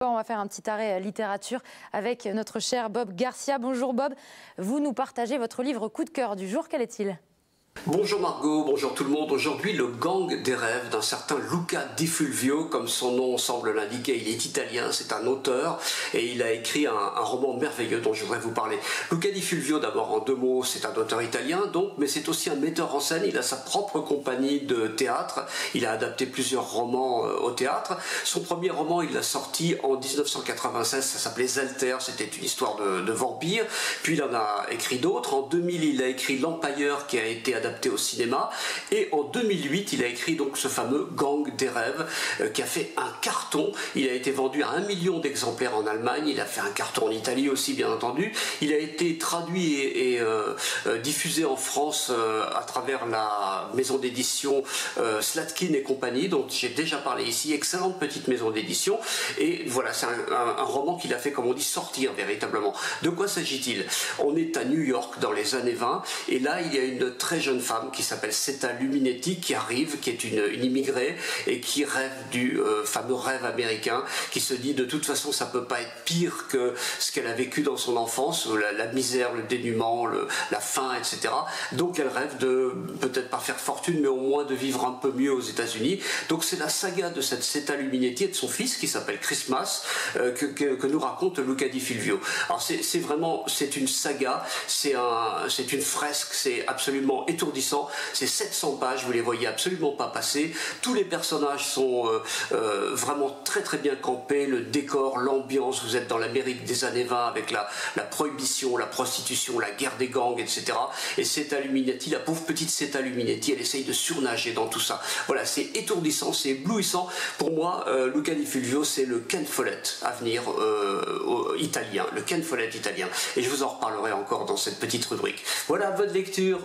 on va faire un petit arrêt littérature avec notre cher Bob Garcia. Bonjour Bob, vous nous partagez votre livre coup de cœur du jour, quel est-il ? Bonjour Margot, bonjour tout le monde. Aujourd'hui, le gang des rêves d'un certain Luca Di Fulvio, comme son nom semble l'indiquer, il est italien, c'est un auteur et il a écrit un roman merveilleux dont je voudrais vous parler. Luca Di Fulvio, d'abord en deux mots, c'est un auteur italien, donc, mais c'est aussi un metteur en scène. Il a sa propre compagnie de théâtre. Il a adapté plusieurs romans au théâtre. Son premier roman, il l'a sorti en 1996, ça s'appelait Zalter, c'était une histoire de vampire. Puis il en a écrit d'autres. En 2000, il a écrit L'Empire qui a été adapté au cinéma, et en 2008 il a écrit donc ce fameux Gang des rêves qui a fait un carton. Il a été vendu à 1 million d'exemplaires en Allemagne, il a fait un carton en Italie aussi bien entendu. Il a été traduit et diffusé en France à travers la maison d'édition Slatkin et compagnie, dont j'ai déjà parlé ici, excellente petite maison d'édition. Et voilà, c'est un roman qu'il a fait, comme on dit, sortir véritablement. De quoi s'agit-il? On est à New York dans les années 20 et là il y a une très jeune femme qui s'appelle Seta Luminetti qui arrive, qui est une immigrée et qui rêve du fameux rêve américain, qui se dit de toute façon ça peut pas être pire que ce qu'elle a vécu dans son enfance, la misère, le dénuement, la faim, etc. Donc elle rêve de peut-être pas faire fortune mais au moins de vivre un peu mieux aux États-Unis. Donc c'est la saga de cette Seta Luminetti et de son fils qui s'appelle Christmas que nous raconte Luca Di Fulvio. Alors c'est vraiment, c'est une saga, c'est une fresque, c'est absolument étourdissant. C'est 700 pages, vous les voyez absolument pas passer. Tous les personnages sont vraiment très très bien campés. Le décor, l'ambiance, vous êtes dans l'Amérique des années 20 avec la prohibition, la prostitution, la guerre des gangs, etc. Et Seta Luminetti, la pauvre petite Seta Luminetti, elle essaye de surnager dans tout ça. Voilà, c'est étourdissant, c'est éblouissant. Pour moi, Luca Di Fulvio, c'est le Ken Follett à venir italien, le Ken Follett italien. Et je vous en reparlerai encore dans cette petite rubrique. Voilà, bonne lecture.